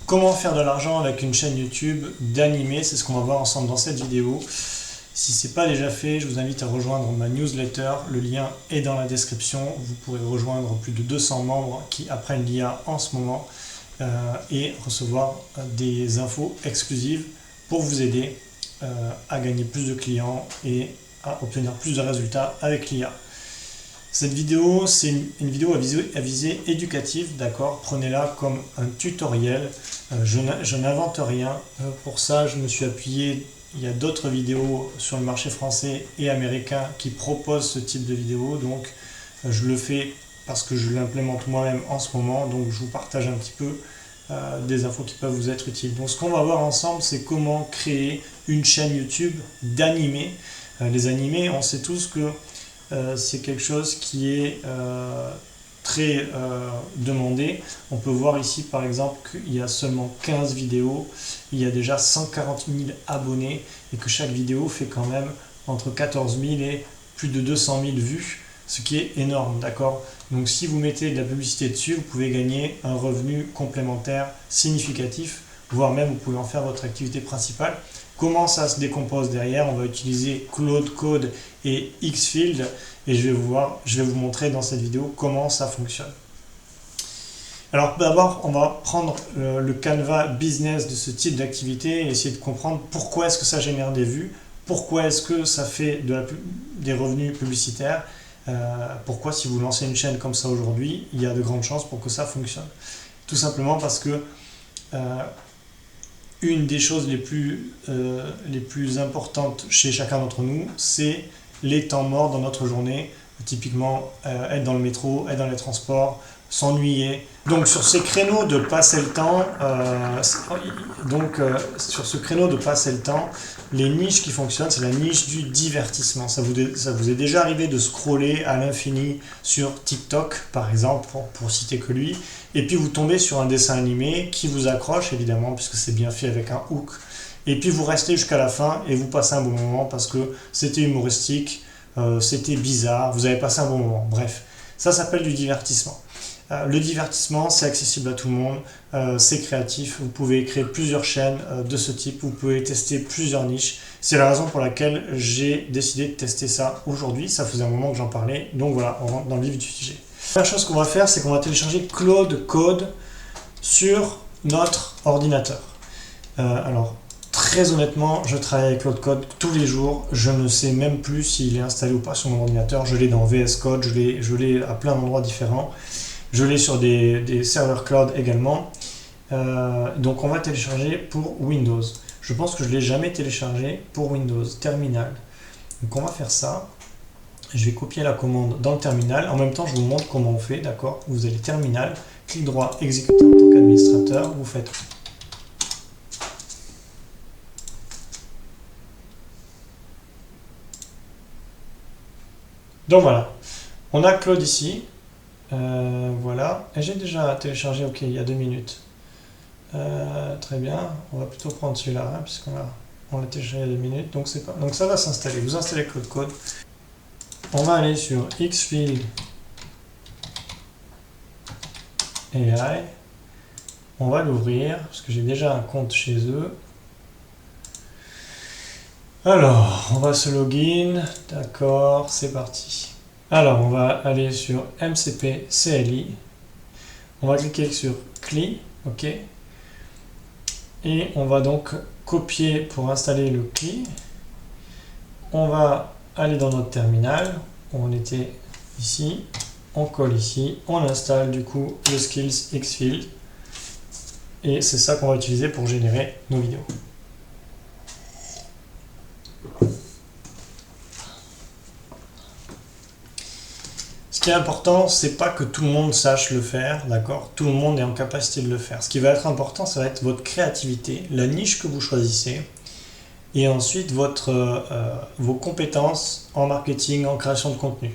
Comment faire de l'argent avec une chaîne YouTube d'animé, c'est ce qu'on va voir ensemble dans cette vidéo. Si ce n'est pas déjà fait, je vous invite à rejoindre ma newsletter, le lien est dans la description. Vous pourrez rejoindre plus de 200 membres qui apprennent l'IA en ce moment et recevoir des infos exclusives pour vous aider à gagner plus de clients et à obtenir plus de résultats avec l'IA. Cette vidéo, c'est une vidéo à visée éducative, d'accord? Prenez-la comme un tutoriel. Je n'invente rien. Pour ça, je me suis appuyé. Il y a d'autres vidéos sur le marché français et américain qui proposent ce type de vidéo. Donc, je le fais parce que je l'implémente moi-même en ce moment. Donc, je vous partage un petit peu des infos qui peuvent vous être utiles. Donc, ce qu'on va voir ensemble, c'est comment créer une chaîne YouTube d'animés. Les animés, on sait tous que c'est quelque chose qui est très demandé. On peut voir ici par exemple qu'il y a seulement 15 vidéos, il y a déjà 140 000 abonnés et que chaque vidéo fait quand même entre 14 000 et plus de 200 000 vues, ce qui est énorme, d'accord? Donc si vous mettez de la publicité dessus, vous pouvez gagner un revenu complémentaire significatif, voire même vous pouvez en faire votre activité principale. Comment ça se décompose derrière? On va utiliser Claude Code et Xfield et je vais vous montrer dans cette vidéo comment ça fonctionne. Alors d'abord, on va prendre le canevas business de ce type d'activité et essayer de comprendre pourquoi est-ce que ça génère des vues, pourquoi est-ce que ça fait des revenus publicitaires, pourquoi si vous lancez une chaîne comme ça aujourd'hui, il y a de grandes chances pour que ça fonctionne. Tout simplement parce que une des choses les plus importantes chez chacun d'entre nous, c'est les temps morts dans notre journée. Typiquement, être dans le métro, être dans les transports, s'ennuyer. Donc sur ces créneaux de passer le temps, les niches qui fonctionnent, c'est la niche du divertissement. Ça vous est déjà arrivé de scroller à l'infini sur TikTok, par exemple, pour citer que lui, et puis vous tombez sur un dessin animé qui vous accroche, évidemment, puisque c'est bien fait avec un hook, et puis vous restez jusqu'à la fin et vous passez un bon moment parce que c'était humoristique, c'était bizarre, vous avez passé un bon moment. Bref, ça s'appelle du divertissement. Le divertissement, c'est accessible à tout le monde, c'est créatif, vous pouvez créer plusieurs chaînes de ce type, vous pouvez tester plusieurs niches. C'est la raison pour laquelle j'ai décidé de tester ça aujourd'hui, ça faisait un moment que j'en parlais, donc voilà, on rentre dans le vif du sujet. La première chose qu'on va faire, c'est qu'on va télécharger Claude Code sur notre ordinateur. Alors, très honnêtement, je travaille avec Claude Code tous les jours. Je ne sais même plus s'il est installé ou pas sur mon ordinateur. Je l'ai dans VS Code, je l'ai à plein d'endroits différents. Je l'ai sur des serveurs cloud également. Donc on va télécharger pour Windows. Je pense que je ne l'ai jamais téléchargé pour Windows Terminal. Donc on va faire ça. Je vais copier la commande dans le terminal. En même temps, je vous montre comment on fait. D'accord? Vous allez terminal, clic droit, exécuter en tant qu'administrateur. Vous faites. Donc voilà, on a Claude ici. Voilà, et j'ai déjà téléchargé, ok, il y a 2 minutes. Très bien, on va plutôt prendre celui-là, hein, puisqu'on l'a téléchargé il y a 2 minutes, donc ça va s'installer. Vous installez Claude Code. On va aller sur Xfield AI. On va l'ouvrir, parce que j'ai déjà un compte chez eux. Alors, on va se login, d'accord, c'est parti. Alors, on va aller sur MCP CLI. On va cliquer sur CLI, ok. Et on va donc copier pour installer le CLI. On va aller dans notre terminal. On était ici. On colle ici. On installe du coup le Skills Xfield. Et c'est ça qu'on va utiliser pour générer nos vidéos. Ce qui est important, c'est pas que tout le monde sache le faire, d'accord? Tout le monde est en capacité de le faire. Ce qui va être important, ça va être votre créativité, la niche que vous choisissez, et ensuite vos compétences en marketing, en création de contenu.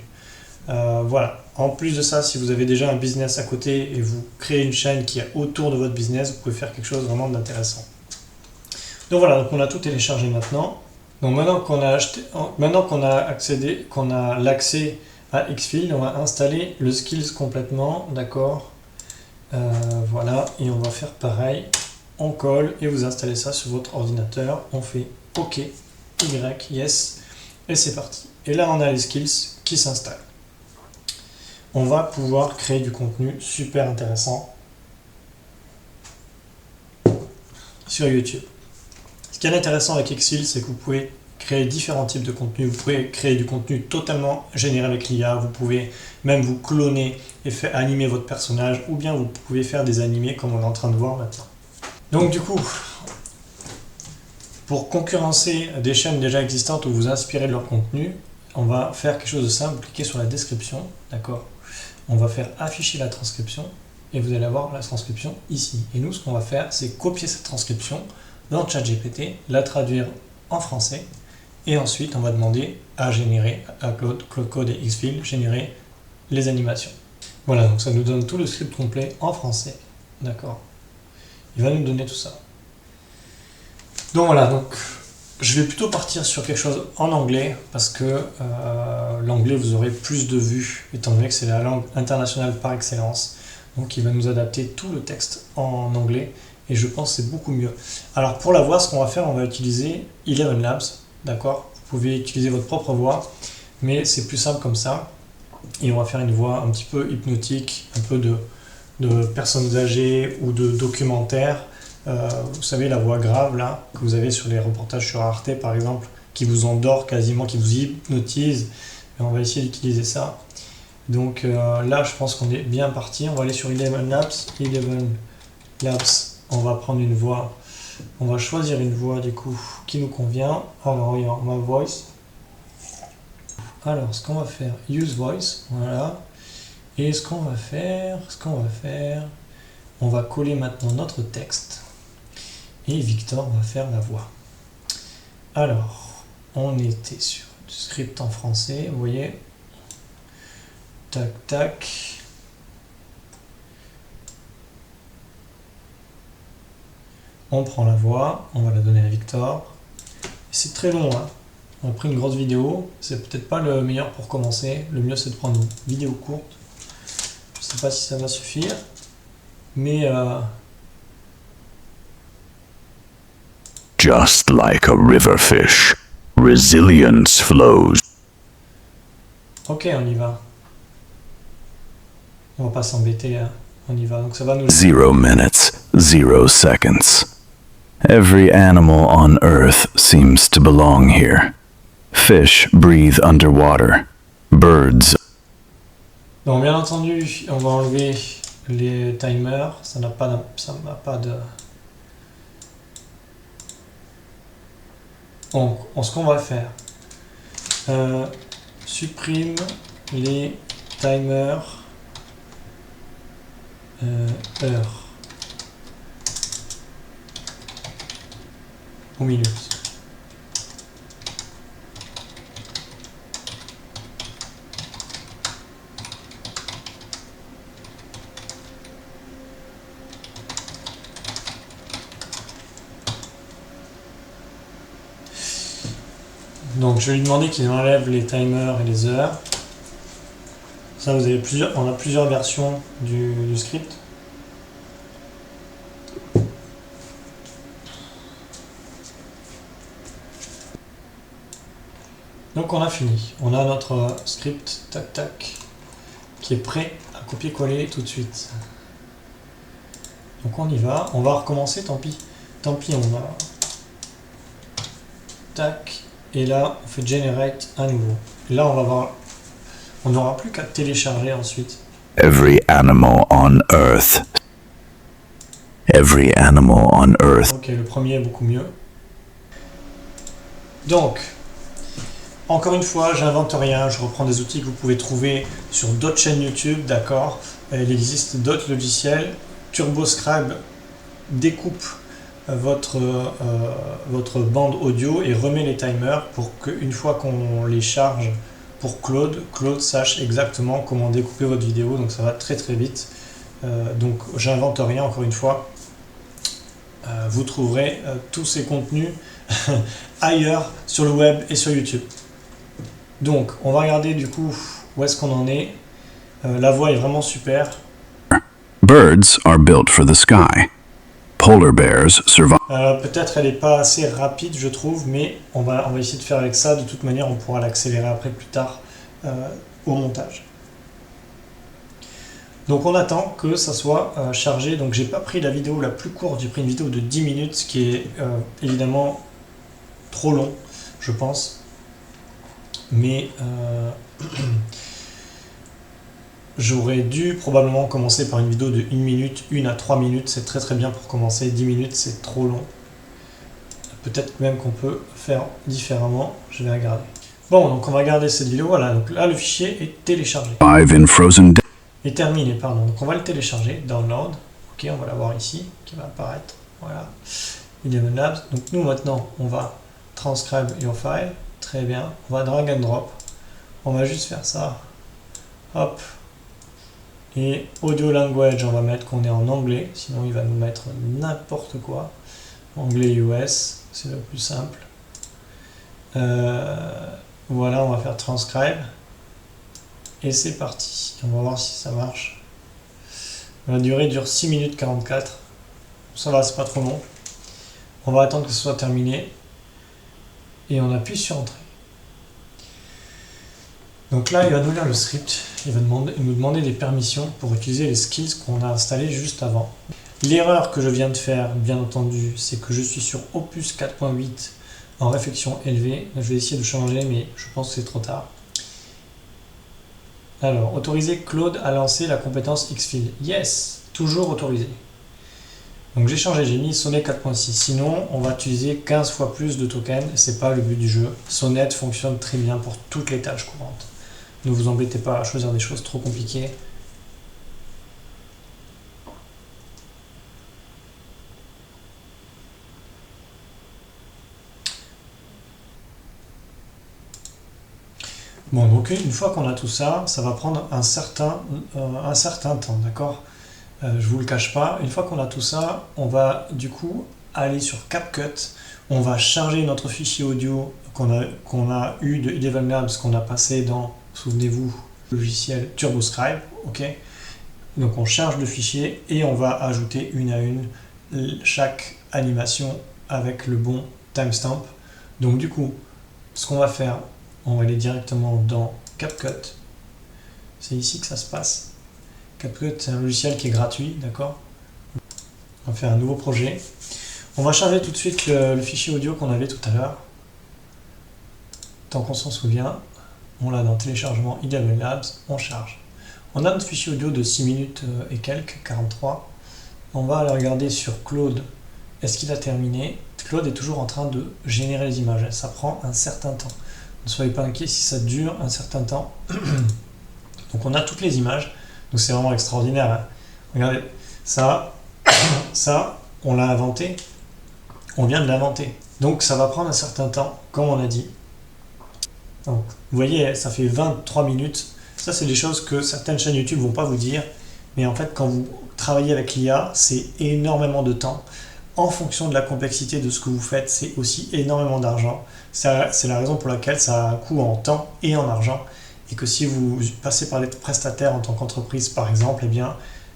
Voilà. En plus de ça, si vous avez déjà un business à côté et vous créez une chaîne qui est autour de votre business, vous pouvez faire quelque chose vraiment d'intéressant. Donc voilà, donc on a tout téléchargé maintenant. Donc maintenant qu'on a l'accès à Xfield, on va installer le Skills complètement, d'accord. Voilà, et on va faire pareil on colle et vous installez ça sur votre ordinateur. On fait OK, Y, yes, et c'est parti. Et là, on a les skills qui s'installent. On va pouvoir créer du contenu super intéressant sur YouTube. Ce qui est intéressant avec Xfil, c'est que vous pouvez créer différents types de contenus. Vous pouvez créer du contenu totalement généré avec l'IA. Vous pouvez même vous cloner et faire animer votre personnage, ou bien vous pouvez faire des animés comme on est en train de voir maintenant. Donc du coup, pour concurrencer des chaînes déjà existantes ou vous inspirer de leur contenu, on va faire quelque chose de simple. Cliquez sur la description, d'accord? On va faire afficher la transcription et vous allez avoir la transcription ici. Et nous, ce qu'on va faire, c'est copier cette transcription dans ChatGPT, la traduire en français, et ensuite on va demander à générer, à Claude Code et Xfil, générer les animations. Voilà, donc ça nous donne tout le script complet en français, d'accord? Il va nous donner tout ça. Donc voilà, donc je vais plutôt partir sur quelque chose en anglais, parce que l'anglais, vous aurez plus de vues, étant donné que c'est la langue internationale par excellence. Donc il va nous adapter tout le texte en anglais, et je pense que c'est beaucoup mieux. Alors pour la voix, ce qu'on va faire, on va utiliser Eleven Labs, d'accord? Vous pouvez utiliser votre propre voix, mais c'est plus simple comme ça. Et on va faire une voix un petit peu hypnotique, un peu de personnes âgées ou de documentaires. Vous savez, la voix grave là, que vous avez sur les reportages sur Arte par exemple, qui vous endort quasiment, qui vous hypnotise. Et on va essayer d'utiliser ça. Donc là, je pense qu'on est bien parti. On va aller sur Eleven Labs. Eleven Labs, on va prendre une voix. On va choisir une voix du coup qui nous convient. Alors, il y a ma voice. Alors, ce qu'on va faire, use voice, voilà. Et ce qu'on va faire, on va coller maintenant notre texte. Et Victor va faire la voix. Alors, on était sur du script en français, vous voyez. Tac, tac. On prend la voix, on va la donner à Victor. C'est très long, hein. On a pris une grosse vidéo, c'est peut-être pas le meilleur pour commencer. Le mieux c'est de prendre une vidéo courte. Je sais pas si ça va suffire, mais Just like a river fish, resilience flows. ok, on y va. On va pas s'embêter, hein. On y va. Donc ça va nous... 0 minutes, 0 seconds. Every animal on Earth seems to belong here. Fish breathe underwater. Birds. Donc bien entendu, on va enlever les timers. Ça n'a pas de... Donc, ce qu'on va faire, supprime les timers heures ou minutes. Donc je vais lui demander qu'il enlève les timers et les heures. Ça, vous avez on a plusieurs versions du script. Donc on a fini. On a notre script, tac tac, qui est prêt à copier-coller tout de suite. Donc on y va. On va recommencer, tant pis. Tant pis, on va... Tac. Et là, on fait Generate à nouveau. Là, on va voir... On n'aura plus qu'à télécharger ensuite. Every animal on Earth. Every animal on Earth. Ok, le premier est beaucoup mieux. Donc, encore une fois, j'invente rien. Je reprends des outils que vous pouvez trouver sur d'autres chaînes YouTube, d'accord. Il existe d'autres logiciels. TurboScribe découpe votre bande audio et remet les timers pour qu'une fois qu'on les charge pour Claude sache exactement comment découper votre vidéo. Donc ça va très très vite. Donc j'invente rien, encore une fois. Vous trouverez tous ces contenus ailleurs sur le web et sur YouTube. Donc on va regarder du coup où est-ce qu'on en est. La voix est vraiment super. Birds are built for the sky. Polar bears survive. Peut-être elle n'est pas assez rapide, je trouve, mais on va essayer de faire avec ça. De toute manière, on pourra l'accélérer après plus tard au montage. Donc on attend que ça soit chargé. Donc j'ai pas pris la vidéo la plus courte, j'ai pris une vidéo de 10 minutes, ce qui est évidemment trop long, je pense. Mais j'aurais dû probablement commencer par une vidéo de 1 minute, 1 à 3 minutes, c'est très très bien pour commencer. 10 minutes c'est trop long. Peut-être même qu'on peut faire différemment, je vais regarder. Bon, donc on va regarder cette vidéo, voilà, donc là le fichier est téléchargé. Est terminé, pardon. Donc on va le télécharger, download. Ok, on va l'avoir ici, qui va apparaître. Voilà. Eleven Labs. Donc nous maintenant, on va transcribe your file. Très bien. On va drag and drop. On va juste faire ça. Hop. Et audio language, on va mettre qu'on est en anglais. Sinon, il va nous mettre n'importe quoi. Anglais US, c'est le plus simple. Voilà, on va faire transcribe. Et c'est parti. On va voir si ça marche. La durée dure 6 minutes 44. Ça va, c'est pas trop long. On va attendre que ce soit terminé. Et on appuie sur Entrée. Donc là, il va nous lire le script. Il va nous demander des permissions pour utiliser les skills qu'on a installés juste avant. L'erreur que je viens de faire, bien entendu, c'est que je suis sur Opus 4.8 en réflexion élevée. Je vais essayer de changer, mais je pense que c'est trop tard. Alors, autoriser Claude à lancer la compétence Xfield. Yes, toujours autorisé. Donc j'ai changé, j'ai mis Sonnet 4.6. Sinon, on va utiliser 15 fois plus de tokens. C'est pas le but du jeu. Sonnet fonctionne très bien pour toutes les tâches courantes. Ne vous embêtez pas à choisir des choses trop compliquées. Bon, donc une fois qu'on a tout ça, ça va prendre un certain temps, d'accord? Je vous le cache pas. Une fois qu'on a tout ça, on va du coup aller sur CapCut. On va charger notre fichier audio qu'on a eu de Eleven Labs, qu'on a passé dans, souvenez-vous, le logiciel TurboScribe, ok? Donc on charge le fichier et on va ajouter une à une chaque animation avec le bon timestamp. Donc du coup, ce qu'on va faire, on va aller directement dans CapCut. C'est ici que ça se passe. CapCut, c'est un logiciel qui est gratuit, d'accord? On va faire un nouveau projet. On va charger tout de suite le fichier audio qu'on avait tout à l'heure. Tant qu'on s'en souvient, on l'a dans téléchargement Eleven Labs, on charge. On a notre fichier audio de 6 minutes et quelques, 43. On va aller regarder sur Claude. Est-ce qu'il a terminé? Claude est toujours en train de générer les images. Ça prend un certain temps. Ne soyez pas inquiets si ça dure un certain temps. Donc on a toutes les images. Donc c'est vraiment extraordinaire. Hein. Regardez, ça, on l'a inventé. On vient de l'inventer. Donc ça va prendre un certain temps, comme on a dit. Donc, vous voyez, ça fait 23 minutes. Ça, c'est des choses que certaines chaînes YouTube ne vont pas vous dire. Mais en fait, quand vous travaillez avec l'IA, c'est énormément de temps. En fonction de la complexité de ce que vous faites, c'est aussi énormément d'argent. C'est la raison pour laquelle ça a un coût en temps et en argent. Et que si vous passez par les prestataires en tant qu'entreprise, par exemple, eh bien,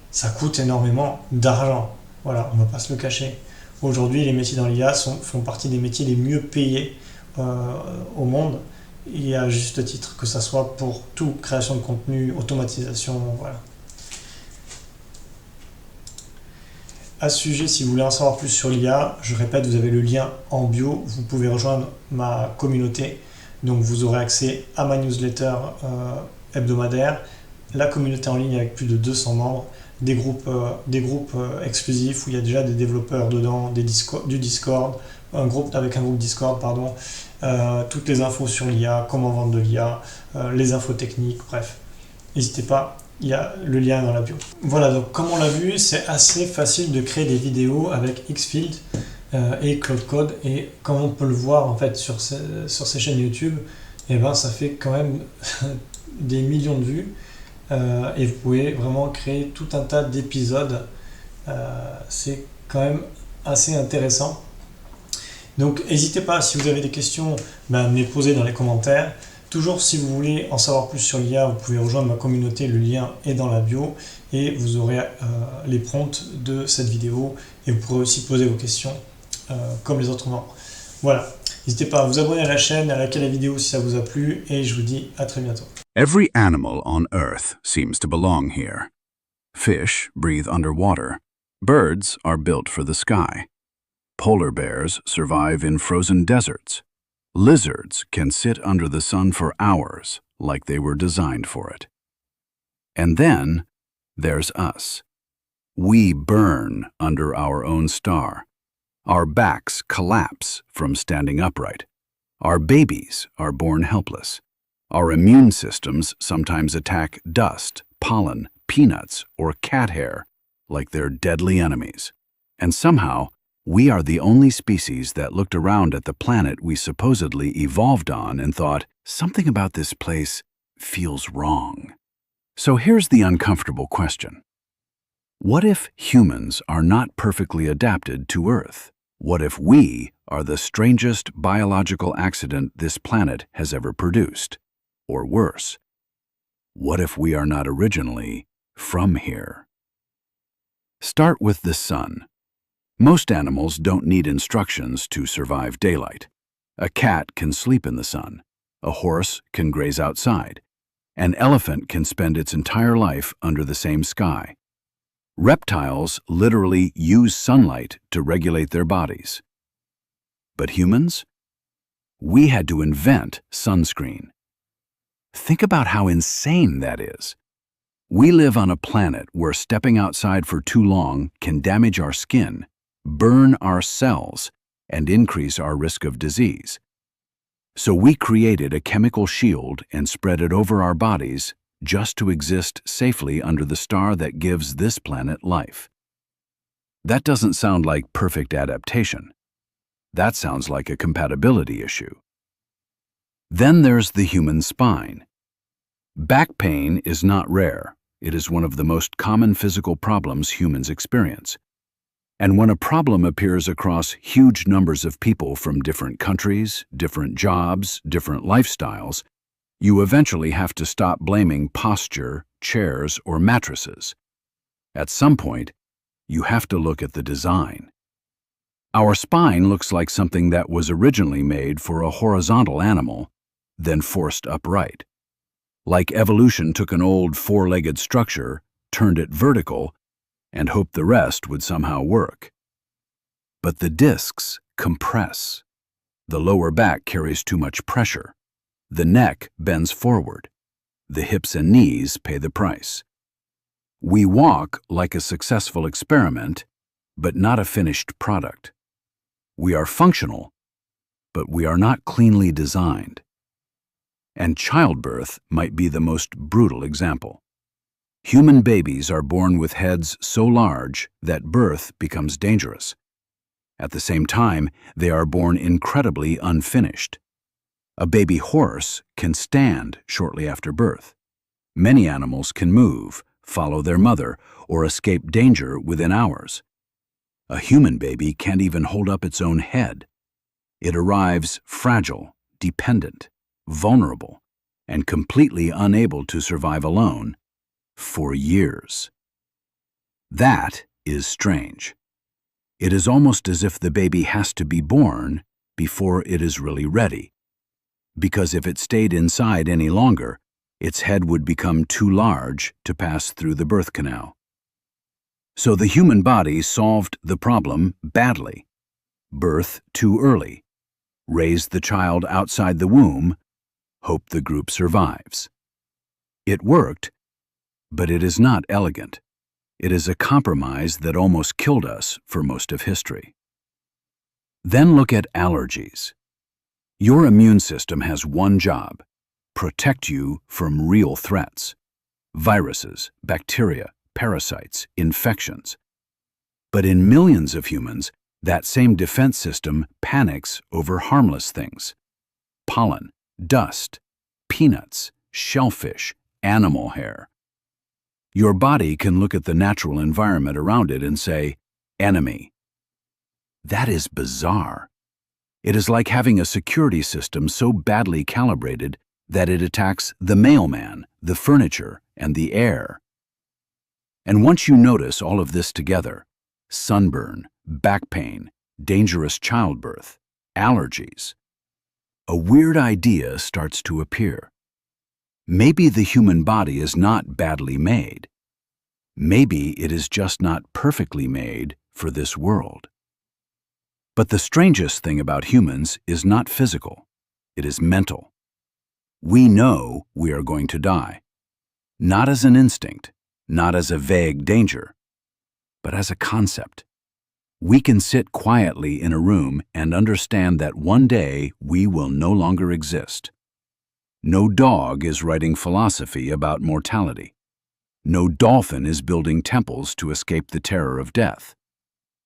ça coûte énormément d'argent. Voilà, on ne va pas se le cacher. Aujourd'hui, les métiers dans l'IA font partie des métiers les mieux payés au monde. Et à juste titre, que ça soit pour tout, création de contenu, automatisation, voilà. À ce sujet, si vous voulez en savoir plus sur l'IA, je répète, vous avez le lien en bio, vous pouvez rejoindre ma communauté, donc vous aurez accès à ma newsletter hebdomadaire, la communauté en ligne avec plus de 200 membres, des groupes exclusifs où il y a déjà des développeurs dedans, du Discord, un groupe Discord, pardon, toutes les infos sur l'IA, comment vendre de l'IA, les infos techniques, bref, n'hésitez pas. Il y a le lien dans la bio. Voilà, donc comme on l'a vu, c'est assez facile de créer des vidéos avec Xfield et Claude Code. Et comme on peut le voir en fait sur ces chaînes YouTube, et ben, ça fait quand même des millions de vues. Et vous pouvez vraiment créer tout un tas d'épisodes. C'est quand même assez intéressant. Donc n'hésitez pas, si vous avez des questions, me les poser dans les commentaires. Toujours, si vous voulez en savoir plus sur l'IA, vous pouvez rejoindre ma communauté, le lien est dans la bio, et vous aurez les prompts de cette vidéo, et vous pourrez aussi poser vos questions comme les autres membres. Voilà, n'hésitez pas à vous abonner à la chaîne, à liker la vidéo si ça vous a plu, et je vous dis à très bientôt. Every animal on Earth seems to belong here. Fish breathe underwater. Birds are built for the sky. Polar bears survive in frozen deserts. Lizards can sit under the sun for hours, like they were designed for it. And then there's us. We burn under our own star. Our backs collapse from standing upright. Our babies are born helpless. Our immune systems sometimes attack dust, pollen, peanuts, or cat hair like they're deadly enemies. And somehow, we are the only species that looked around at the planet we supposedly evolved on and thought, something about this place feels wrong. So here's the uncomfortable question. What if humans are not perfectly adapted to Earth? What if we are the strangest biological accident this planet has ever produced? Or worse, what if we are not originally from here? Start with the sun. Most animals don't need instructions to survive daylight. A cat can sleep in the sun. A horse can graze outside. An elephant can spend its entire life under the same sky. Reptiles literally use sunlight to regulate their bodies. But humans? We had to invent sunscreen. Think about how insane that is. We live on a planet where stepping outside for too long can damage our skin, burn our cells, and increase our risk of disease. So we created a chemical shield and spread it over our bodies just to exist safely under the star that gives this planet life. That doesn't sound like perfect adaptation. That sounds like a compatibility issue. Then there's the human spine. Back pain is not rare. It is one of the most common physical problems humans experience. And when a problem appears across huge numbers of people from different countries, different jobs, different lifestyles, you eventually have to stop blaming posture, chairs, or mattresses. At some point, you have to look at the design. Our spine looks like something that was originally made for a horizontal animal, then forced upright. Like evolution took an old four-legged structure, turned it vertical, and hoped the rest would somehow work. But the discs compress. The lower back carries too much pressure. The neck bends forward. The hips and knees pay the price. We walk like a successful experiment, but not a finished product. We are functional, but we are not cleanly designed. And childbirth might be the most brutal example. Human babies are born with heads so large that birth becomes dangerous. At the same time, they are born incredibly unfinished. A baby horse can stand shortly after birth. Many animals can move, follow their mother, or escape danger within hours. A human baby can't even hold up its own head. It arrives fragile, dependent, vulnerable, and completely unable to survive alone for years. That is strange. It is almost as if the baby has to be born before it is really ready. Because if it stayed inside any longer, its head would become too large to pass through the birth canal. So the human body solved the problem badly. Birth too early. Raise the child outside the womb. Hope the group survives. It worked, but it is not elegant. It is a compromise that almost killed us for most of history. Then look at allergies. Your immune system has one job: protect you from real threats. Viruses, bacteria, parasites, infections. But in millions of humans, that same defense system panics over harmless things. Pollen, dust, peanuts, shellfish, animal hair. Your body can look at the natural environment around it and say, enemy. That is bizarre. It is like having a security system so badly calibrated that it attacks the mailman, the furniture, and the air. And once you notice all of this together, sunburn, back pain, dangerous childbirth, allergies, a weird idea starts to appear. Maybe the human body is not badly made. Maybe it is just not perfectly made for this world. But the strangest thing about humans is not physical, it is mental. We know we are going to die, not as an instinct, not as a vague danger, but as a concept. We can sit quietly in a room and understand that one day we will no longer exist. No dog is writing philosophy about mortality. No dolphin is building temples to escape the terror of death.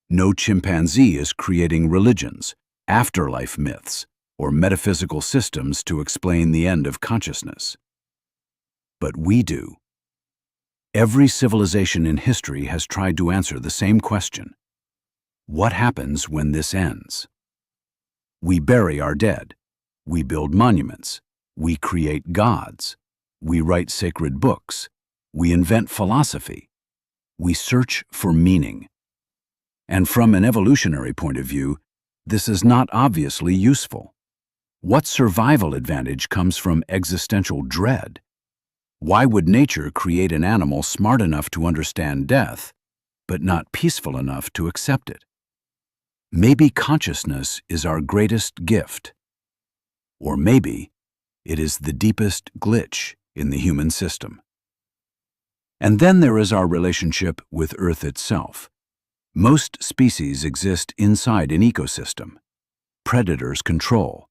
No chimpanzee is creating religions, afterlife myths, or metaphysical systems to explain the end of consciousness. But we do. Every civilization in history has tried to answer the same question. What happens when this ends? We bury our dead. We build monuments. We create gods. We write sacred books. We invent philosophy. We search for meaning. And from an evolutionary point of view, this is not obviously useful. What survival advantage comes from existential dread? Why would nature create an animal smart enough to understand death, but not peaceful enough to accept it? Maybe consciousness is our greatest gift. Or maybe it is the deepest glitch in the human system. And then there is our relationship with Earth itself. Most species exist inside an ecosystem. Predators control,